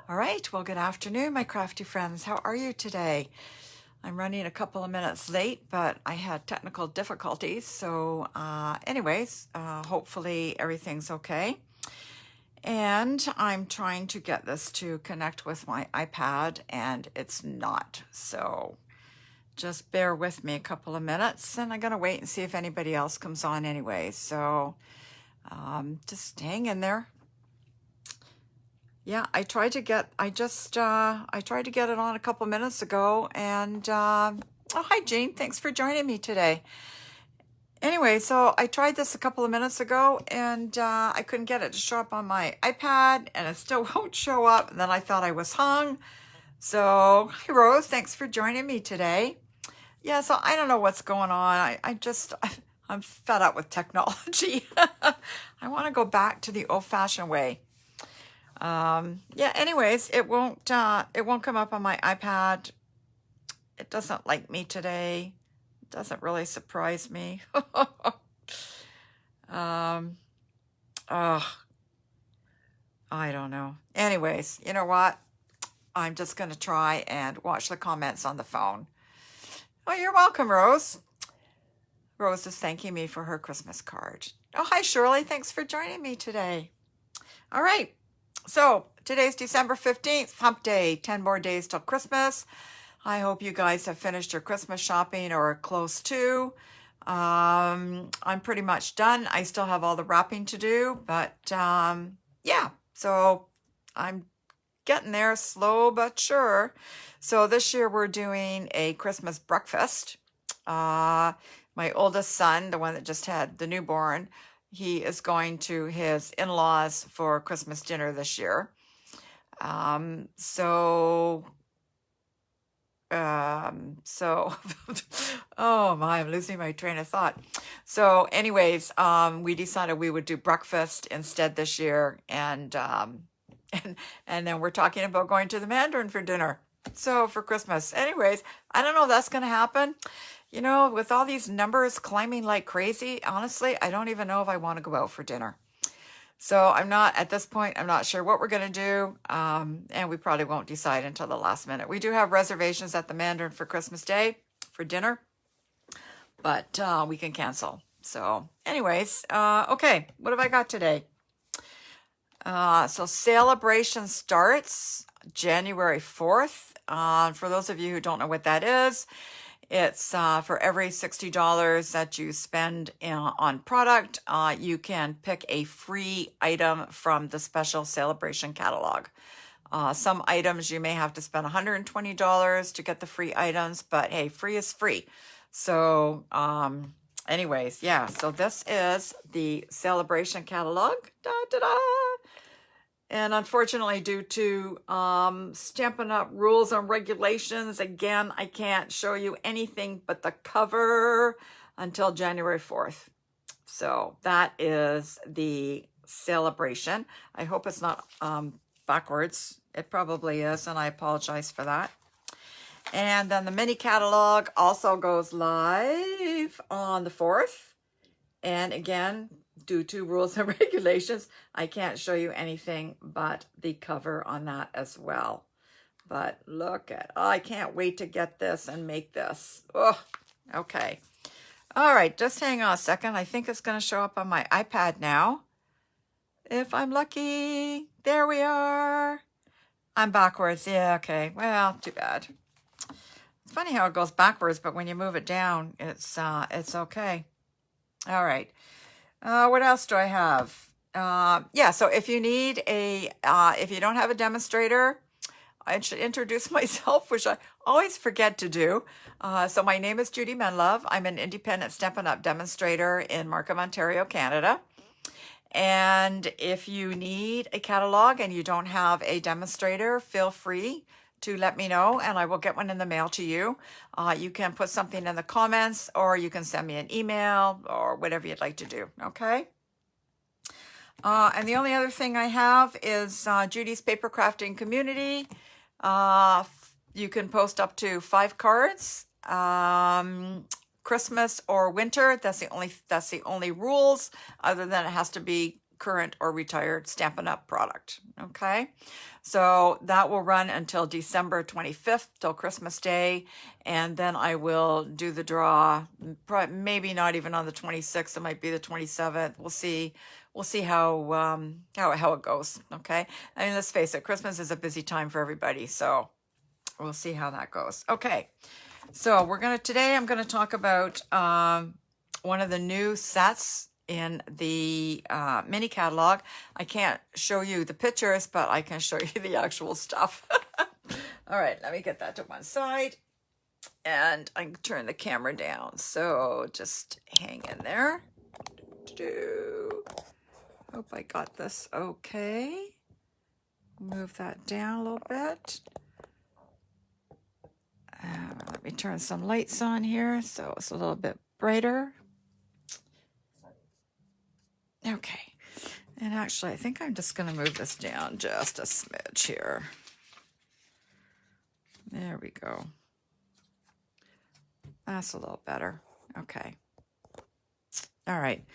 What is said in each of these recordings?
All right, well, good afternoon, my crafty friends. How are you today? I'm running a couple of minutes late, but I had technical difficulties. So, hopefully everything's okay. And I'm trying to get this to connect with my iPad, and it's not. So, just bear with me a couple of minutes, and I'm going to wait and see if anybody else comes on anyway. So, just hang in there. Yeah, I tried to get it on a couple minutes ago, and oh, hi Jane, thanks for joining me today. Anyway, so I tried this a couple of minutes ago, and I couldn't get it to show up on my iPad, and it still won't show up. And then I thought I was hung. So, hi Rose, thanks for joining me today. Yeah, so I don't know what's going on. I'm fed up with technology. I want to go back to the old-fashioned way. Yeah, anyways, it won't come up on my iPad. It doesn't like me today. It doesn't really surprise me. Oh, I don't know. Anyways, you know what? I'm just going to try and watch the comments on the phone. Oh, you're welcome, Rose. Rose is thanking me for her Christmas card. Oh, hi, Shirley. Thanks for joining me today. All right. So today's December 15th, hump day, 10 more days till Christmas. I hope you guys have finished your Christmas shopping or close to. I'm pretty much done. I still have all the wrapping to do, but yeah, so I'm getting there slow but sure. So this year we're doing a Christmas breakfast. My oldest son, the one that just had the newborn, he is going to his in-laws for Christmas dinner this year. So, oh my, I'm losing my train of thought. So anyways, we decided we would do breakfast instead this year. And then we're talking about going to the Mandarin for dinner. So for Christmas. Anyways, I don't know if that's going to happen. You know, with all these numbers climbing like crazy, honestly, I don't even know if I want to go out for dinner. So at this point, I'm not sure what we're going to do. And we probably won't decide until the last minute. We do have reservations at the Mandarin for Christmas Day for dinner, but we can cancel. So anyways, okay, what have I got today? So celebration starts January 4th. For those of you who don't know what that is, it's for every $60 that you spend on product, you can pick a free item from the special celebration catalog. Some items you may have to spend $120 to get the free items, but hey, free is free. So anyways, yeah, so this is the celebration catalog. Da, da, da. And unfortunately, due to Stampin' Up! Rules and regulations, again, I can't show you anything but the cover until January 4th. So that is the celebration. I hope it's not backwards. It probably is, and I apologize for that. And then the mini catalog also goes live on the 4th. And again, due to rules and regulations, I can't show you anything but the cover on that as well. But look at, oh, I can't wait to get this and make this. Oh, okay. All right, just hang on a second. I think it's going to show up on my iPad now. If I'm lucky. There we are. I'm backwards. Yeah, okay. Well, too bad. It's funny how it goes backwards, but when you move it down, it's okay. All right. What else do I have? Yeah, so if you need if you don't have a demonstrator, I should introduce myself, which I always forget to do. So my name is Judy Menlove. I'm an independent Stampin' Up! Demonstrator in Markham, Ontario, Canada. And if you need a catalog and you don't have a demonstrator, feel free to let me know and I will get one in the mail to you. You can put something in the comments or you can send me an email or whatever you'd like to do, okay? And the only other thing I have is Judy's Paper Crafting Community. You can post up to 5 cards, Christmas or winter. That's the only rules, other than it has to be current or retired Stampin' Up product. Okay, so that will run until December 25th, till Christmas Day, and then I will do the draw. Maybe not even on the 26th. It might be the 27th. We'll see. We'll see how it goes. Okay, I mean, let's face it, Christmas is a busy time for everybody, so we'll see how that goes. Okay, so today I'm gonna talk about one of the new sets in the mini catalog. I can't show you the pictures, but I can show you the actual stuff. All right, let me get that to one side, and I can turn the camera down. So just hang in there. Hope I got this okay. Move that down a little bit. Let me turn some lights on here so it's a little bit brighter. Okay, and actually I think I'm just going to move this down just a smidge here. There we go. That's a little better. Okay. All right,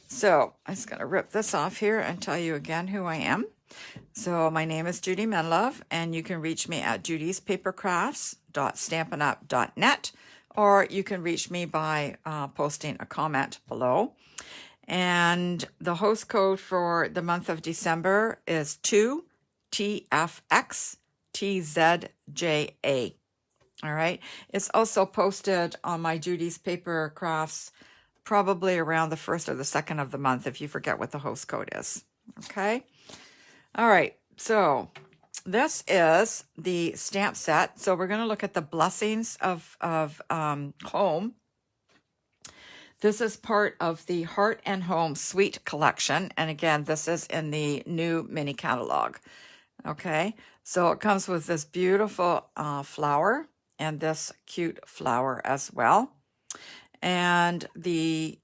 so I'm just going to rip this off here and tell you again who I am. So my name is Judy Menlove, and you can reach me at judyspapercrafts.stampinup.net, or you can reach me by posting a comment below. And the host code for the month of December is 2TFXTZJA. All right. It's also posted on my Judy's Paper Crafts probably around the 1st or the 2nd of the month if you forget what the host code is. Okay. All right. So this is the stamp set. So we're going to look at the blessings of home. This is part of the Heart and Home Suite collection. And again, this is in the new mini catalog. Okay, so it comes with this beautiful flower and this cute flower as well. And the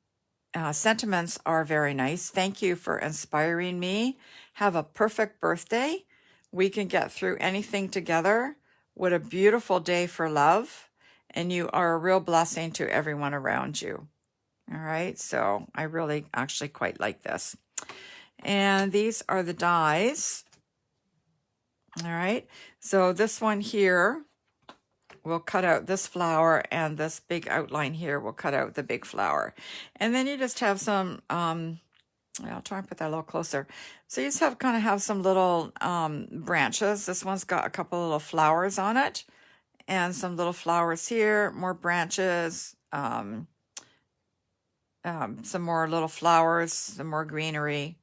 sentiments are very nice. Thank you for inspiring me. Have a perfect birthday. We can get through anything together. What a beautiful day for love. And you are a real blessing to everyone around you. All right, so I really actually quite like this. And these are the dies. All right, so this one here will cut out this flower, and this big outline here will cut out the big flower. And then you just have some, I'll try and put that a little closer. So you just have some little branches. This one's got a couple little flowers on it, and some little flowers here, more branches, some more little flowers, some more greenery.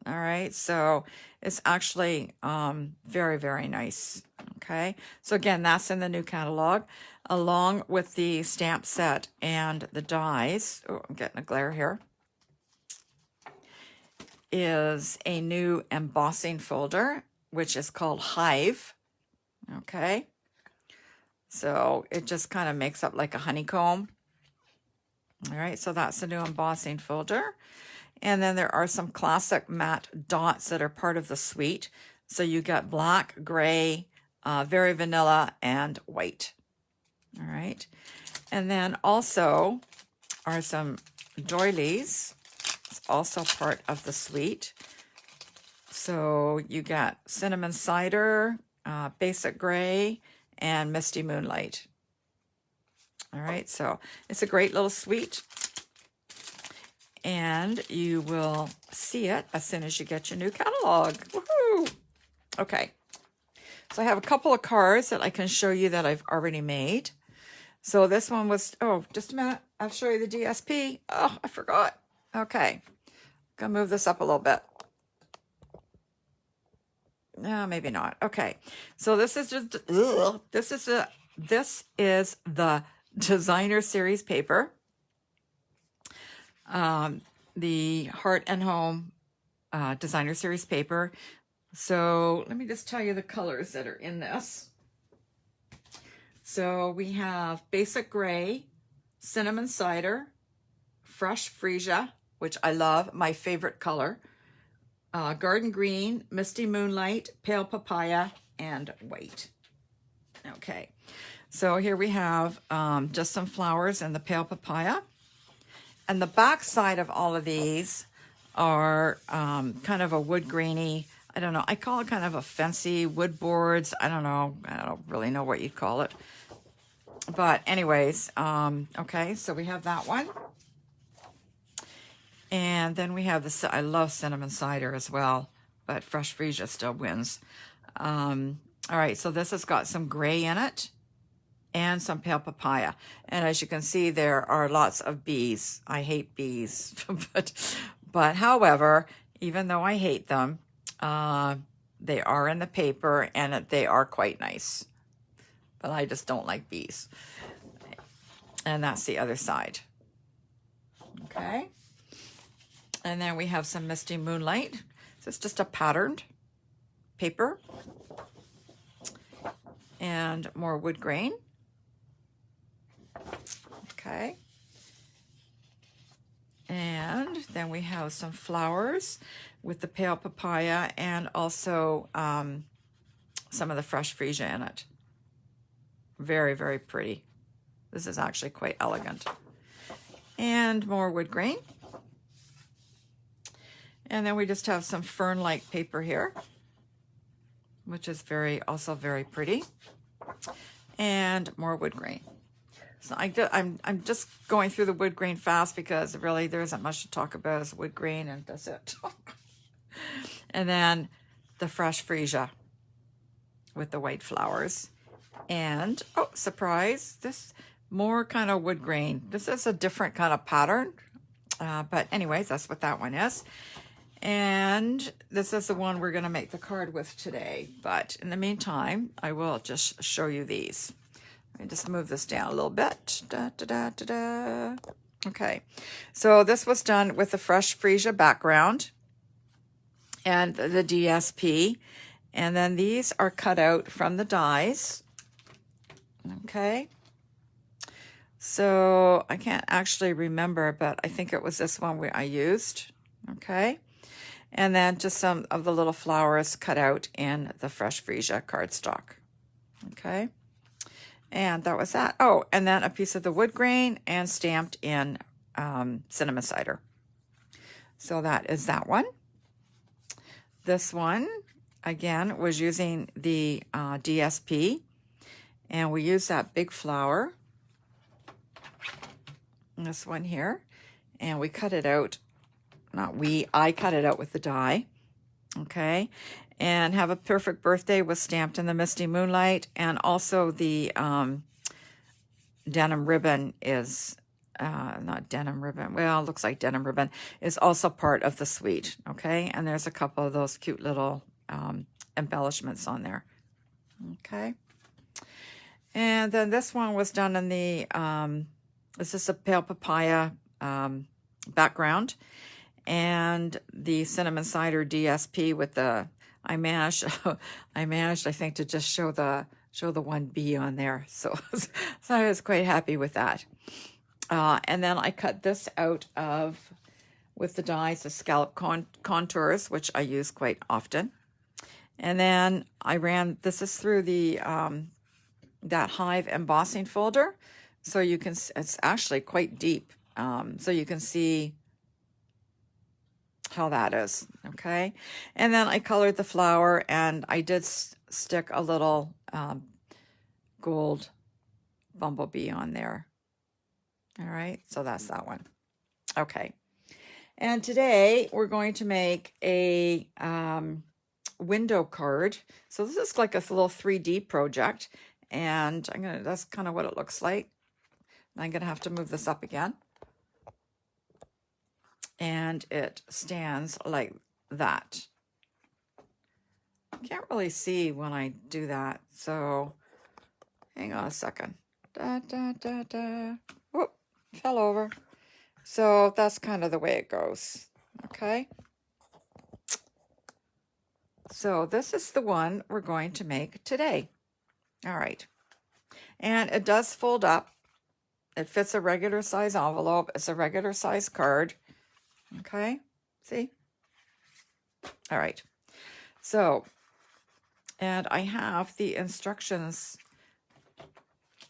All right, so it's actually very, very nice. Okay, so again, that's in the new catalog, along with the stamp set and the dies. Oh, I'm getting a glare here. Is a new embossing folder, which is called Hive. Okay, so it just kind of makes up like a honeycomb. All right, so that's the new embossing folder. And then there are some classic matte dots that are part of the suite. So you got black, gray, very vanilla, and white. All right. And then also are some doilies. It's also part of the suite. So you got cinnamon cider, basic gray, and misty moonlight. All right, so it's a great little suite, and you will see it as soon as you get your new catalog. Woohoo! Okay, so I have a couple of cards that I can show you that I've already made. So this one was, oh, just a minute. I'll show you the DSP. Oh, I forgot. Okay, gonna move this up a little bit. No, maybe not. Okay, so this is just, this is the designer series paper, the Heart and Home designer series paper. So let me just tell you the colors that are in this. So we have basic gray, cinnamon cider, fresh freesia, which I love, my favorite color, garden green, misty moonlight, pale papaya, and white. Okay, so here we have just some flowers in the pale papaya. And the back side of all of these are kind of a wood grainy, I don't know, I call it kind of a fancy wood boards. I don't really know what you'd call it. But anyways, okay, so we have that one. And then we have this, I love cinnamon cider as well, but fresh freesia still wins. All right, so this has got some gray in it and some pale papaya. And as you can see, there are lots of bees. I hate bees, but however, even though I hate them, they are in the paper and they are quite nice. But I just don't like bees. And that's the other side. Okay. And then we have some Misty Moonlight. So it's just a patterned paper. And more wood grain. Okay. And then we have some flowers with the pale papaya and also some of the fresh freesia in it. Very, very pretty. This is actually quite elegant. And more wood grain. And then we just have some fern-like paper here, which is also very pretty. And more wood grain. So I'm just going through the wood grain fast because really there isn't much to talk about. It's wood grain and that's it. And then the fresh freesia with the white flowers. And, oh, surprise, this more kind of wood grain. This is a different kind of pattern. But anyways, that's what that one is. And this is the one we're going to make the card with today. But in the meantime, I will just show you these. Let me just move this down a little bit. Da, da, da, da, da. Okay, so this was done with the fresh freesia background and the DSP. And then these are cut out from the dies. Okay. So I can't actually remember, but I think it was this one I used. Okay. And then just some of the little flowers cut out in the fresh freesia cardstock. Okay. And that was that. Oh, and then a piece of the wood grain and stamped in cinnamon cider. So that is that one. This one, again, was using the DSP. And we used that big flower. This one here. And we cut it out. I cut it out with the die. Okay. And Have a Perfect Birthday was stamped in the Misty Moonlight. And also the denim ribbon is, not denim ribbon, well, it looks like denim ribbon, is also part of the suite. Okay. And there's a couple of those cute little embellishments on there. Okay. And then this one was done in the, this is a pale papaya background. And the cinnamon cider DSP with the, I managed, I think, to just show the one bee on there. So I was quite happy with that. And then I cut this out of, with the dies, the scallop contours, which I use quite often. And then I ran, this is through the, that Hive embossing folder. So you can, it's actually quite deep. So you can see how that is. Okay. And then I colored the flower and I did stick a little gold bumblebee on there. All right. So that's that one. Okay. And today we're going to make a window card. So this is like a little 3D project. And that's kind of what it looks like. I'm going to have to move this up again. And it stands like that. Can't really see when I do that. So hang on a second. Da, da, da, da. Whoop, fell over. So that's kind of the way it goes. Okay. So this is the one we're going to make today. All right. And it does fold up. It fits a regular size envelope. It's a regular size card. Okay. See? All right. So, and I have the instructions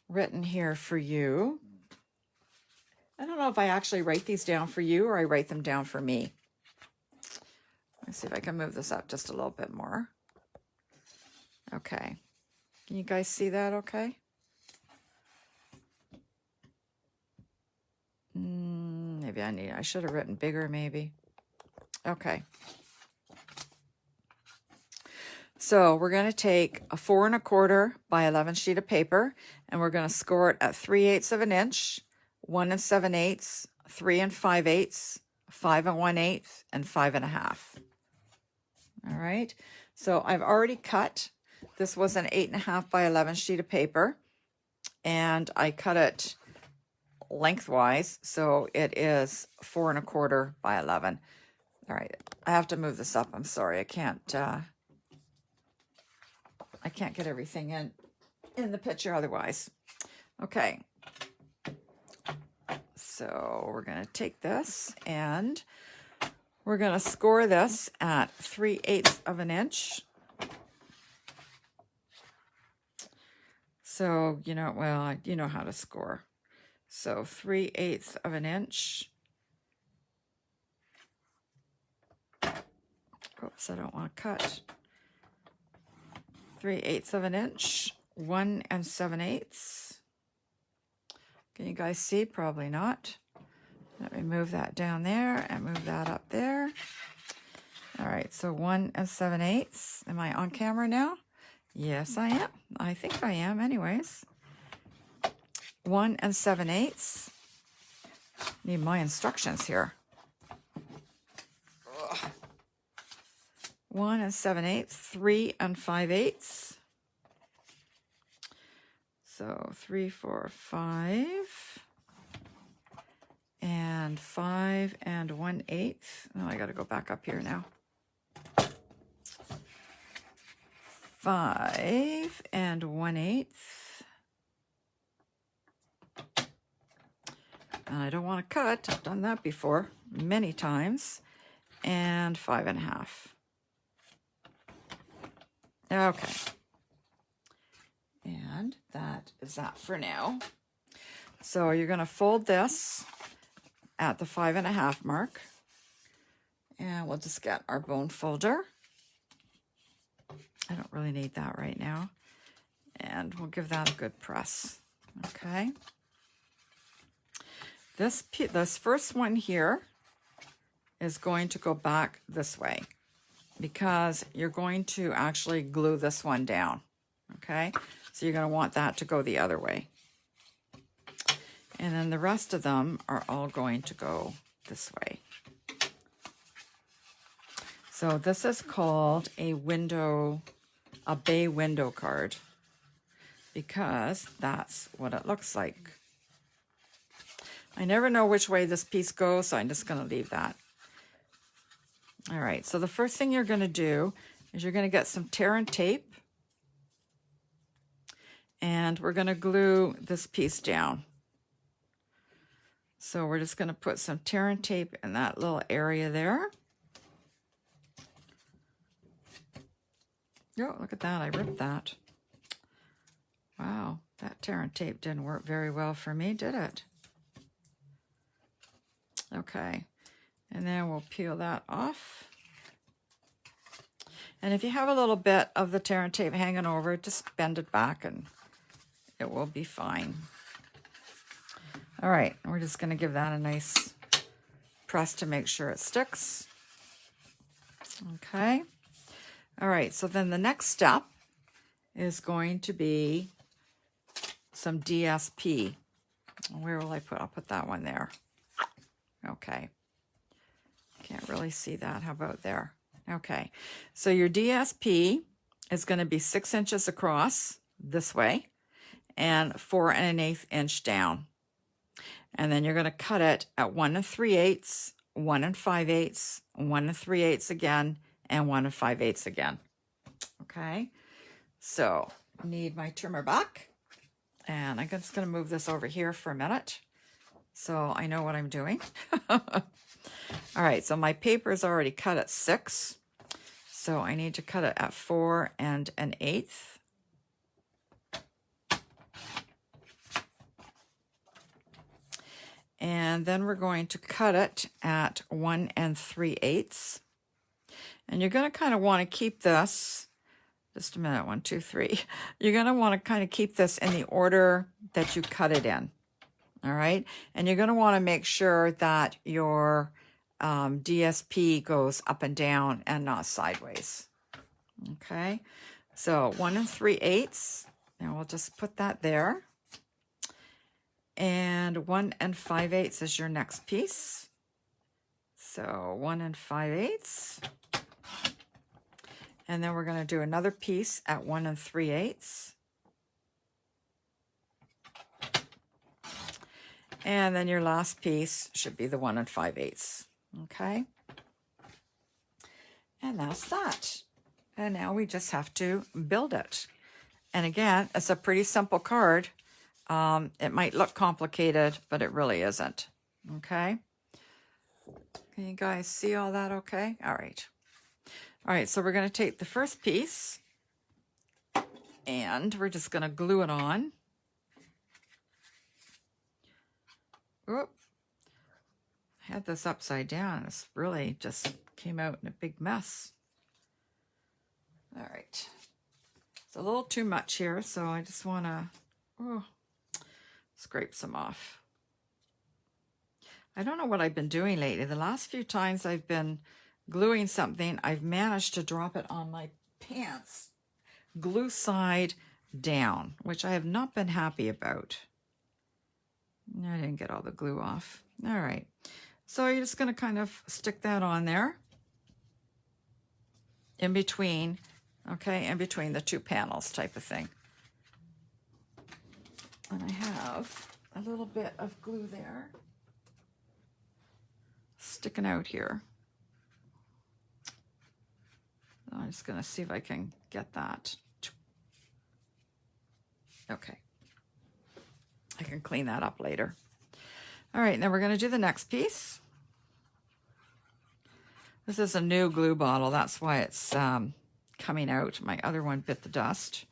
written here for you. I don't know if I actually write these down for you or I write them down for me. Let's see if I can move this up just a little bit more. Okay. Can you guys see that okay? Maybe I should have written bigger maybe. Okay. So we're going to take a 4 1/4 by 11 sheet of paper, and we're going to score it at 3/8 of an inch, 1 7/8, 3 5/8, 5 1/8, and 5 1/2. All right. So I've already cut. This was an 8 1/2 by 11 sheet of paper, and I cut it lengthwise, so it is 4 1/4 by 11. All right. I have to move this up. I'm sorry. I can't get everything in the picture otherwise. Okay. So we're going to take this and we're going to score this at 3/8 of an inch. So, you know, well, you know how to score. So 3/8 of an inch. Oops, I don't want to cut. 3/8 of an inch, 1 7/8. Can you guys see? Probably not. Let me move that down there and move that up there. All right, so 1 7/8. Am I on camera now? Yes, I am. I think I am anyways. 1 7/8. Need my instructions here. 1 7/8, 3 5/8. So 3, 4, 5, and 5 1/8. Oh, I got to go back up here now. 5 1/8. And I don't want to cut. I've done that before many times. And 5 1/2. Okay. And that is that for now. So you're going to fold this at the 5 1/2 mark. And we'll just get our bone folder. I don't really need that right now. And we'll give that a good press. Okay. This first one here is going to go back this way because you're going to actually glue this one down. Okay. So you're going to want that to go the other way. And then the rest of them are all going to go this way. So this is called a bay window card because that's what it looks like. I never know which way this piece goes, so I'm just going to leave that. All right, so the first thing you're going to do is you're going to get some tear and tape, and we're going to glue this piece down. So we're just going to put some tear and tape in that little area there. Oh, look at that, I ripped that. Wow, that tear and tape didn't work very well for me, did it? Okay, and then we'll peel that off. And if you have a little bit of the tear and tape hanging over, just bend it back and it will be fine. All right, we're just going to give that a nice press to make sure it sticks. Okay. All right, so then the next step is going to be some DSP. Where will I put? I'll put that one there. Okay. Can't really see that. How about there? Okay. So your DSP is going to be 6 inches across this way and 4 1/8 inch down. And then you're going to cut it at 1 3/8, 1 5/8, 1 3/8 again, and 1 5/8 again. Okay. So need my trimmer back. And I'm just going to move this over here for a minute so I know what I'm doing. All right, so my paper is already cut at 6. So I need to cut it at 4 1/8. And then we're going to cut it at 1 3/8. And you're going to kind of want to keep this, just a minute, 1, 2, 3. You're going to want to kind of keep this in the order that you cut it in. All right. And you're going to want to make sure that your DSP goes up and down and not sideways. Okay. So 1 3/8. Now we'll just put that there. And 1 5/8 is your next piece. So 1 5/8. And then we're going to do another piece at 1 3/8. And then your last piece should be the 1 5/8. Okay. And that's that. And now we just have to build it. And again, it's a pretty simple card. It might look complicated, but it really isn't. Okay. Can you guys see all that okay? All right. All right, so we're going to take the first piece and we're just going to glue it on. Oop. I had this upside down. It's really just came out in a big mess. All right. It's a little too much here, so I just want to scrape some off. I don't know what I've been doing lately. The last few times I've been gluing something, I've managed to drop it on my pants, glue side down, which I have not been happy about. I didn't get all the glue off. All right. So you're just going to kind of stick that on there in between, okay, in between the two panels type of thing. And I have a little bit of glue there sticking out here. I'm just going to see if I can get that. Okay. I can clean that up later. All right, now we're going to do the next piece. This is a new glue bottle. That's why it's coming out. My other one bit the dust.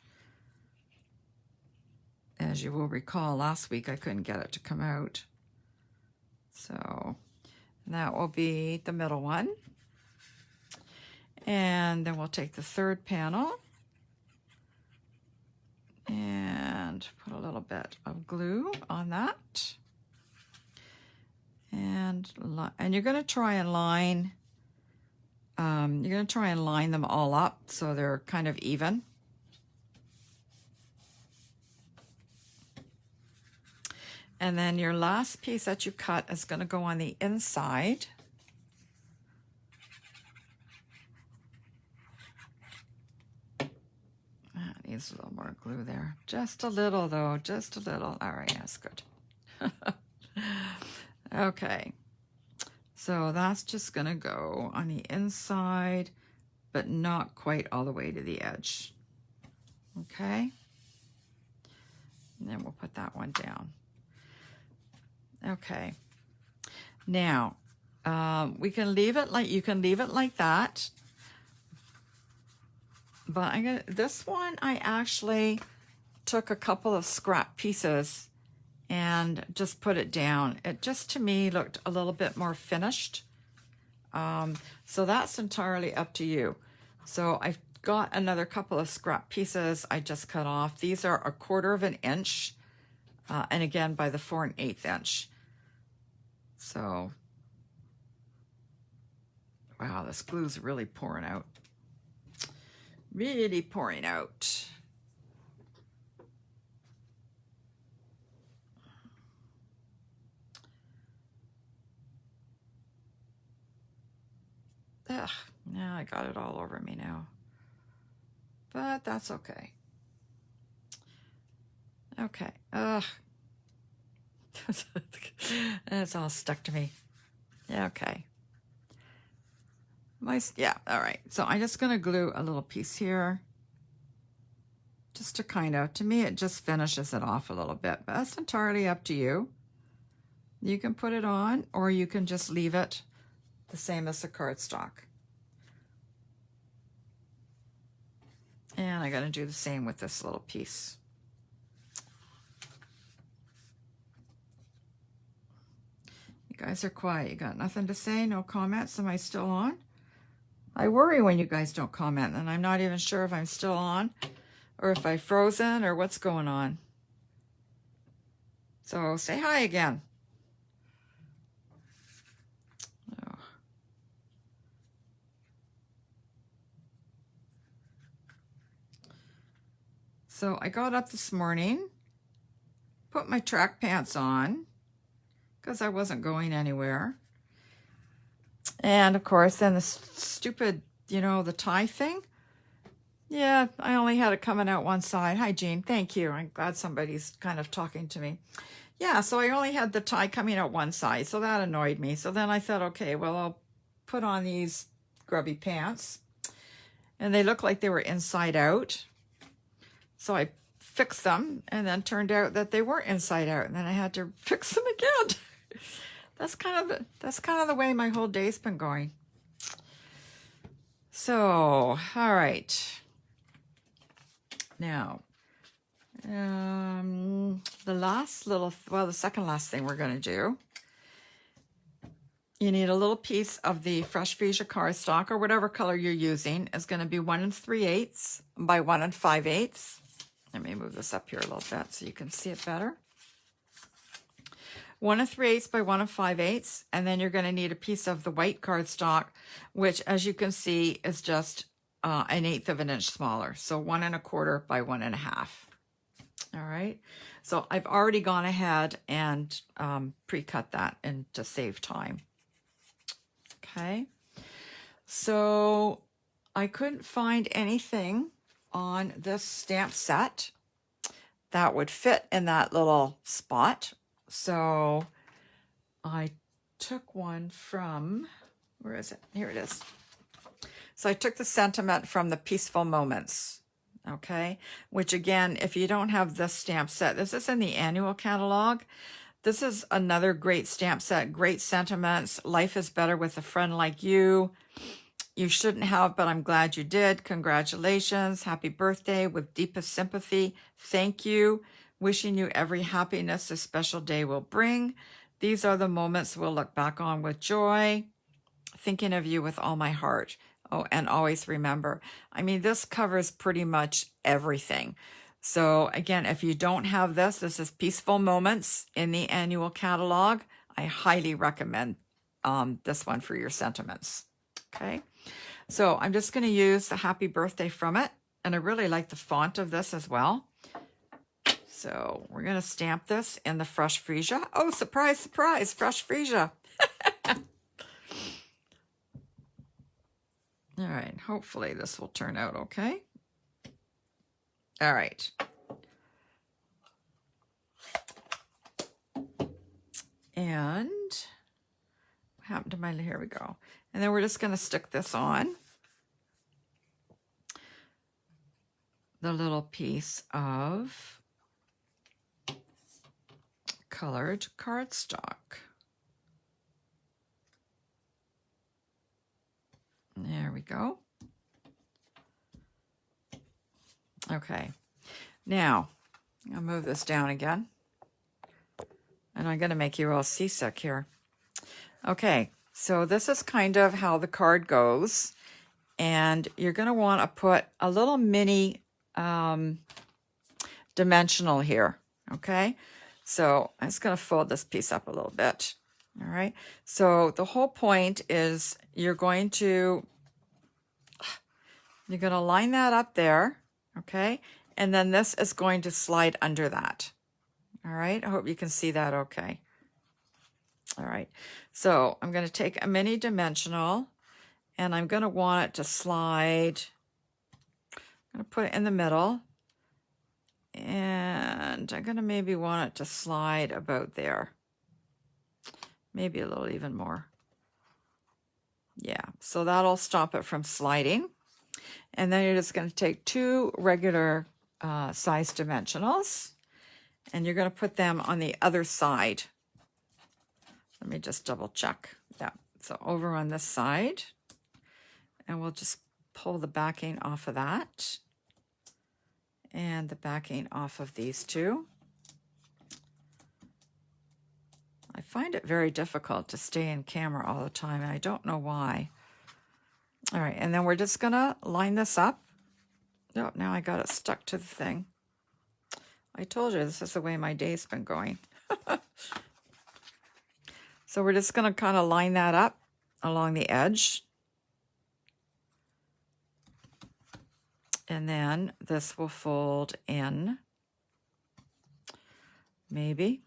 As you will recall, last week I couldn't get it to come out. So that will be the middle one. And then we'll take the third panel and put a little bit of glue on that. And you're going to try and line, them all up so they're kind of even. And then your last piece that you cut is going to go on the inside. Needs a little more glue there. Just a little though, just a little. All right, that's good. Okay, so that's just gonna go on the inside, but not quite all the way to the edge. Okay, and then we'll put that one down. Okay, now we can leave it like, you can leave it like that. But this one, I actually took a couple of scrap pieces and just put it down. It just, to me, looked a little bit more finished. So that's entirely up to you. So I've got another couple of scrap pieces I just cut off. These are 1/4 inch, and again, by the 4 1/8 inch. So, wow, this glue's really pouring out. Really pouring out. Ugh, now I got it all over me now. But that's okay. Okay, ugh. It's all stuck to me. Yeah, okay. Yeah, all right. So I'm just going to glue a little piece here. Just to kind of, to me, it just finishes it off a little bit. But that's entirely up to you. You can put it on, or you can just leave it the same as the cardstock. And I'm going to do the same with this little piece. You guys are quiet. You got nothing to say? No comments? Am I still on? I worry when you guys don't comment, and I'm not even sure if I'm still on or if I've frozen or what's going on. So say hi again. Oh. So I got up this morning, put my track pants on because I wasn't going anywhere. And of course, then the stupid, you know, the tie thing. Yeah, I only had it coming out one side. Hi, Jean. Thank you. I'm glad somebody's kind of talking to me. Yeah, so I only had the tie coming out one side, so that annoyed me. So then I thought, okay, well, I'll put on these grubby pants. And they looked like they were inside out. So I fixed them, and then turned out that they weren't inside out, and then I had to fix them again. That's kind of the way my whole day's been going. So, all right. Now, the second last thing we're going to do, you need a little piece of the Fresh Freesia cardstock, or whatever color you're using. Is going to be 1 3/8 by 1 5/8. Let me move this up here a little bit so you can see it better. 1 3/8 by 1 5/8, and then you're going to need a piece of the white cardstock, which, as you can see, is just 1/8 of an inch smaller. So 1 1/4 by 1 1/2. All right. So I've already gone ahead and pre-cut that and to save time. Okay. So I couldn't find anything on this stamp set that would fit in that little spot. So I took one from, where is it? Here it is. So I took the sentiment from the Peaceful Moments, okay? Which again, if you don't have this stamp set, this is in the annual catalog. This is another great stamp set, great sentiments. Life is better with a friend like you. You shouldn't have, but I'm glad you did. Congratulations. Happy birthday with deepest sympathy. Thank you. Wishing you every happiness this special day will bring. These are the moments we'll look back on with joy. Thinking of you with all my heart. Oh, and always remember. I mean, this covers pretty much everything. So again, if you don't have this, this is Peaceful Moments in the annual catalog. I highly recommend this one for your sentiments. Okay. So I'm just going to use the happy birthday from it. And I really like the font of this as well. So we're going to stamp this in the Fresh Freesia. Oh, surprise, surprise, Fresh Freesia. All right, hopefully this will turn out okay. All right. And what happened to my, here we go. And then we're just going to stick this on the little piece of colored cardstock. There we go. Okay. Now, I'll move this down again. And I'm going to make you all seasick here. Okay, so this is kind of how the card goes. And you're going to want to put a little mini dimensional here. Okay, so I'm just going to fold this piece up a little bit. All right, so the whole point is you're going to line that up there, okay? And then this is going to slide under that. All right, I hope you can see that okay. All right, so I'm going to take a mini dimensional and I'm going to want it to slide. I'm going to put it in the middle and I'm going to maybe want it to slide about there. Maybe a little even more. Yeah, so that'll stop it from sliding. And then you're just going to take 2 regular size dimensionals and you're going to put them on the other side. Let me just double check. Yeah, so over on this side. And we'll just pull the backing off of that. And the backing off of these 2. I find it very difficult to stay in camera all the time, and I don't know why. All right, and then we're just gonna line this up. Oh, now I got it stuck to the thing. I told you this is the way my day's been going. So we're just gonna kind of line that up along the edge. And then this will fold in, maybe.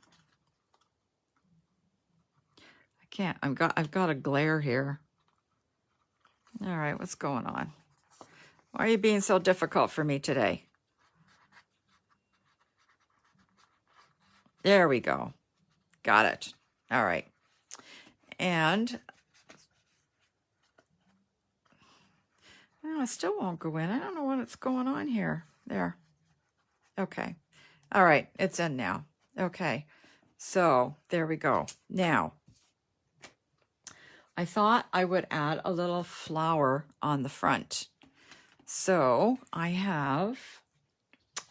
I can't, I've got a glare here. All right, what's going on? Why are you being so difficult for me today? There we go. Got it. All right. And I still won't go in. I don't know what's going on here. There. Okay. All right. It's in now. Okay. So there we go. Now, I thought I would add a little flower on the front. So I have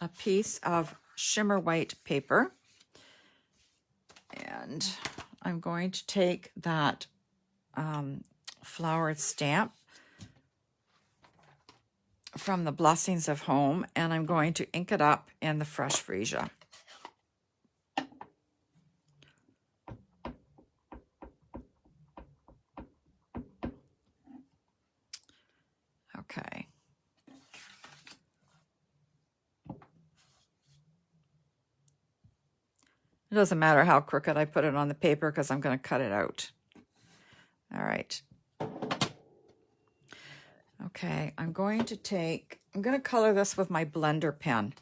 a piece of shimmer white paper. And I'm going to take that flowered stamp from the Blessings of Home, and I'm going to ink it up in the Fresh Freesia. Okay. It doesn't matter how crooked I put it on the paper because I'm going to cut it out. All right. Okay, I'm going to color this with my blender pen.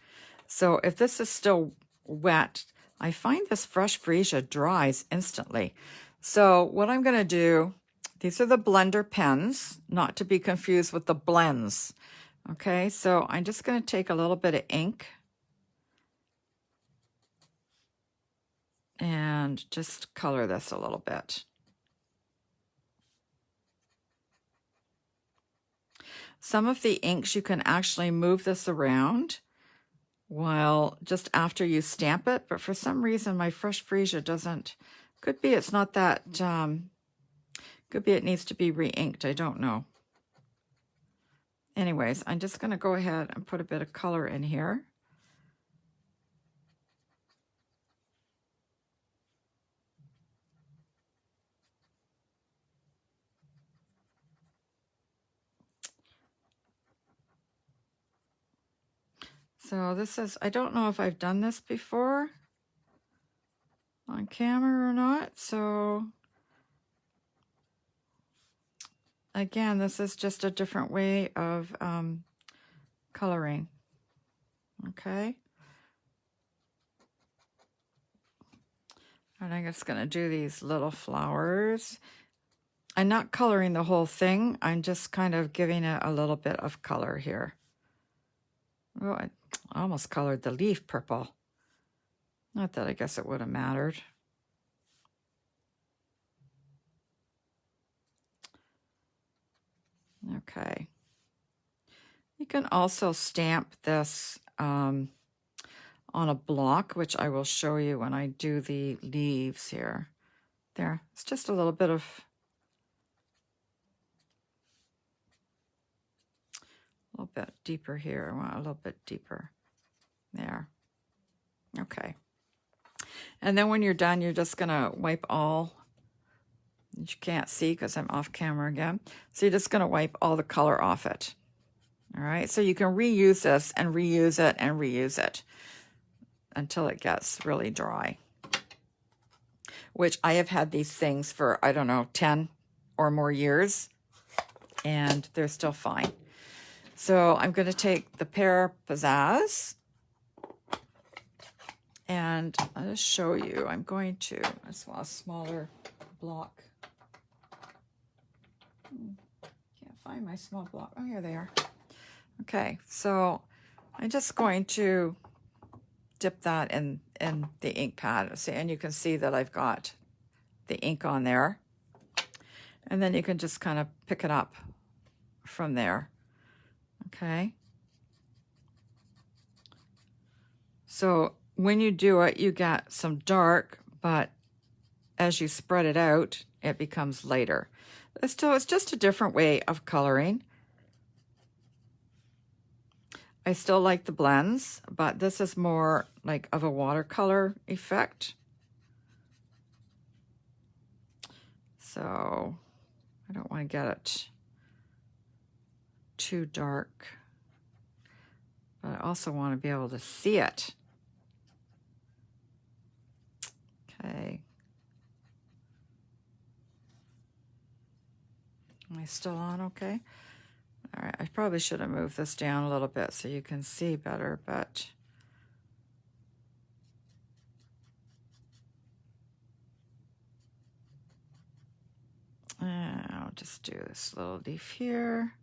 So if this is still wet, I find this Fresh Freesia dries instantly. So what I'm going to do, these are the blender pens, not to be confused with the blends. Okay, so I'm just going to take a little bit of ink and just color this a little bit. Some of the inks, you can actually move this around while just after you stamp it, but for some reason my Fresh Freesia doesn't. Could be it's not that, could be it needs to be re-inked, I don't know. Anyways, I'm just going to go ahead and put a bit of color in here. So this is, I don't know if I've done this before on camera or not. So again, this is just a different way of coloring. Okay. And I'm just going to do these little flowers. I'm not coloring the whole thing. I'm just kind of giving it a little bit of color here. Oh, I almost colored the leaf purple. Not that I guess it would have mattered. Okay. You can also stamp this on a block, which I will show you when I do the leaves here. There, it's just a little bit of deeper here. I want a little bit deeper. There. Okay. And then when you're done, you're just going to wipe all, you can't see because I'm off camera again. So you're just going to wipe all the color off it. All right. So you can reuse this and reuse it and reuse it until it gets really dry. Which I have had these things for, I don't know, 10 or more years. And they're still fine. So I'm going to take the Pear Pizzazz. And I'll just show you. I'm going to, I just want a smaller block. Can't find my small block. Oh, here they are. Okay, so I'm just going to dip that in the ink pad. See, and you can see that I've got the ink on there. And then you can just kind of pick it up from there. Okay. So when you do it, you get some dark, but as you spread it out, it becomes lighter. It's just a different way of coloring. I still like the blends, but this is more like of a watercolor effect. So I don't want to get it too dark, but I also want to be able to see it. Okay. Am I still on okay? All right, I probably should have moved this down a little bit so you can see better, but I'll just do this little leaf here.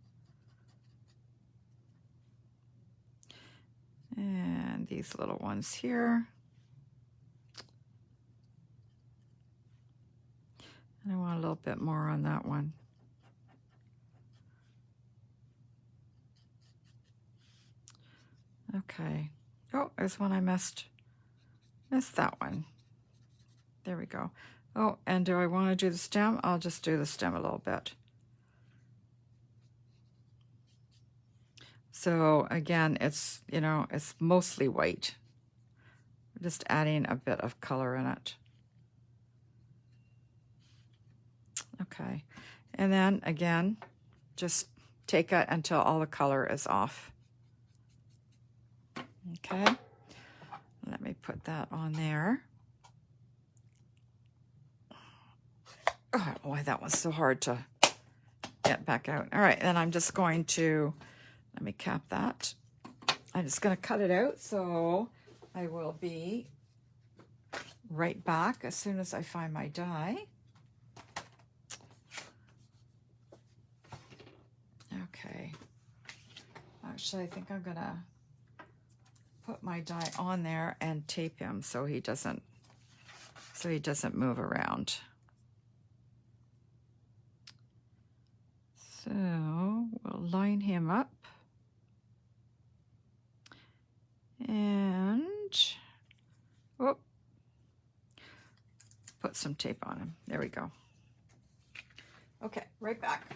And these little ones here. And I want a little bit more on that one. Okay. Oh, there's one I missed. Missed that one. There we go. Oh, and do I want to do the stem? I'll just do the stem a little bit. So again, it's, you know, it's mostly white. Just adding a bit of color in it. Okay. And then again, just take it until all the color is off. Okay. Let me put that on there. Oh, I don't know why that was so hard to get back out. All right, then I'm just going to, let me cap that. I'm just going to cut it out, so I will be right back as soon as I find my die. Okay. Actually, I think I'm going to put my die on there and tape him so he doesn't move around. So we'll line him up and whoop, put some tape on him. There we go. Okay, right back.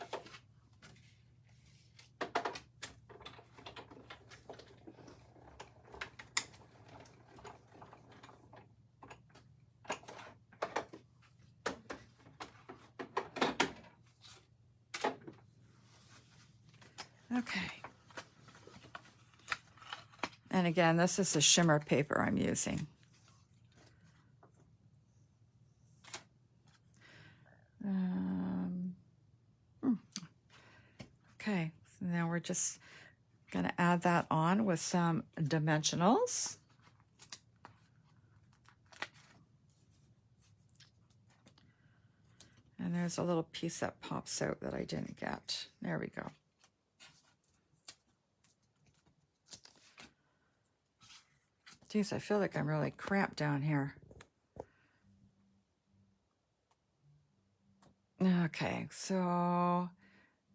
Okay. And again, this is a shimmer paper I'm using. Okay, so now we're just going to add that on with some dimensionals. And there's a little piece that pops out that I didn't get. There we go. Geez, I feel like I'm really cramped down here. Okay, so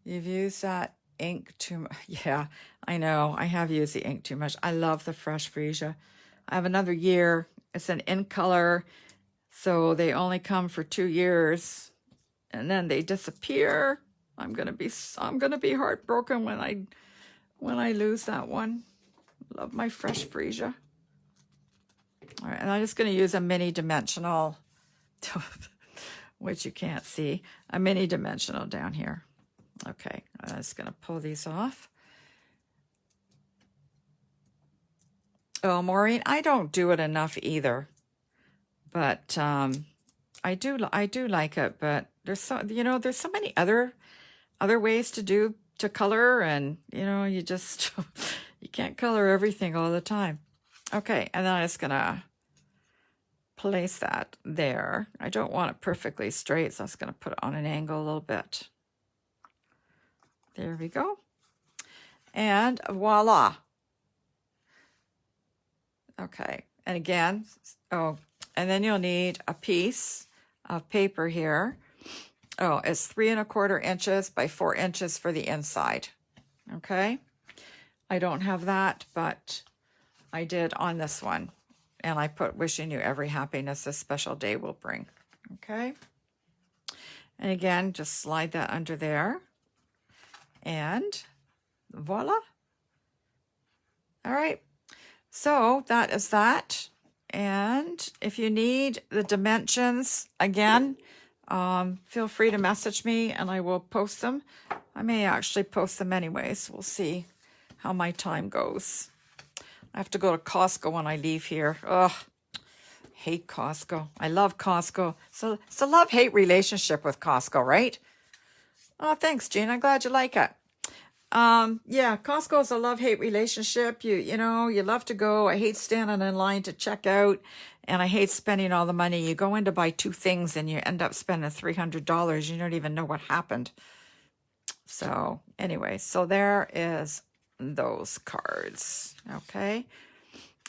you've used that ink too much. Yeah, I know. I have used the ink too much. I love the Fresh Freesia. I have another year. It's an in color, so they only come for 2 years, and then they disappear. I'm gonna be heartbroken when I lose that one. Love my Fresh Freesia. All right, and I'm just going to use a mini dimensional, which you can't see, a mini dimensional down here. Okay, I'm just going to pull these off. Oh, Maureen, I don't do it enough either, but I do like it. But there's so many other ways to color, and you just you can't color everything all the time. Okay, and then I'm just gonna place that there. I don't want it perfectly straight, so I'm just gonna put it on an angle a little bit. There we go. And voila. Okay, and again, and then you'll need a piece of paper here. Oh, it's 3 1/4 inches by 4 inches for the inside. Okay, I don't have that, but I did on this one, and I put wishing you every happiness this special day will bring. Okay, And again, just slide that under there. And voila. All right. So that is that. And if you need the dimensions, again, feel free to message me and I will post them. I may actually post them anyways. We'll see how my time goes. I have to go to Costco when I leave here. Ugh, hate Costco. I love Costco. So it's a love-hate relationship with Costco, right? Oh, thanks, Jean. I'm glad you like it. Yeah, Costco is a love-hate relationship. You know, you love to go. I hate standing in line to check out, and I hate spending all the money. You go in to buy 2 things and you end up spending $300. You don't even know what happened. So anyway, so there is those cards. Okay.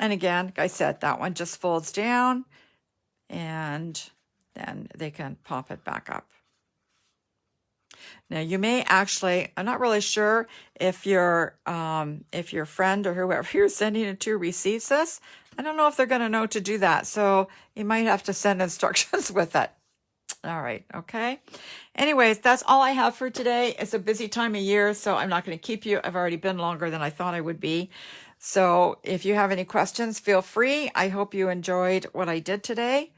And again, like I said, that one just folds down and then they can pop it back up. Now you may actually, I'm not really sure if your friend or whoever you're sending it to receives this. I don't know if they're going to know to do that. So you might have to send instructions with it. All right. Okay. Anyways, that's all I have for today. It's a busy time of year, so I'm not going to keep you. I've already been longer than I thought I would be. So if you have any questions, feel free. I hope you enjoyed what I did today.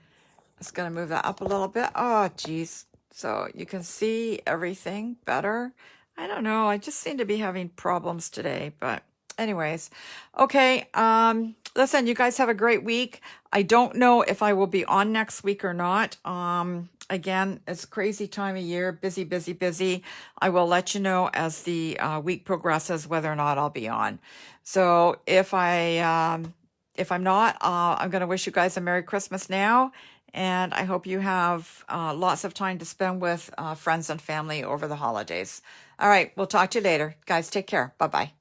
Just going to move that up a little bit. Oh, geez. So you can see everything better. I don't know. I just seem to be having problems today, but anyways. Okay. Listen, you guys have a great week. I don't know if I will be on next week or not. Again, it's a crazy time of year. Busy, busy, busy. I will let you know as the week progresses whether or not I'll be on. So if I'm not, I'm going to wish you guys a Merry Christmas now. And I hope you have lots of time to spend with friends and family over the holidays. All right. We'll talk to you later. Guys, take care. Bye-bye.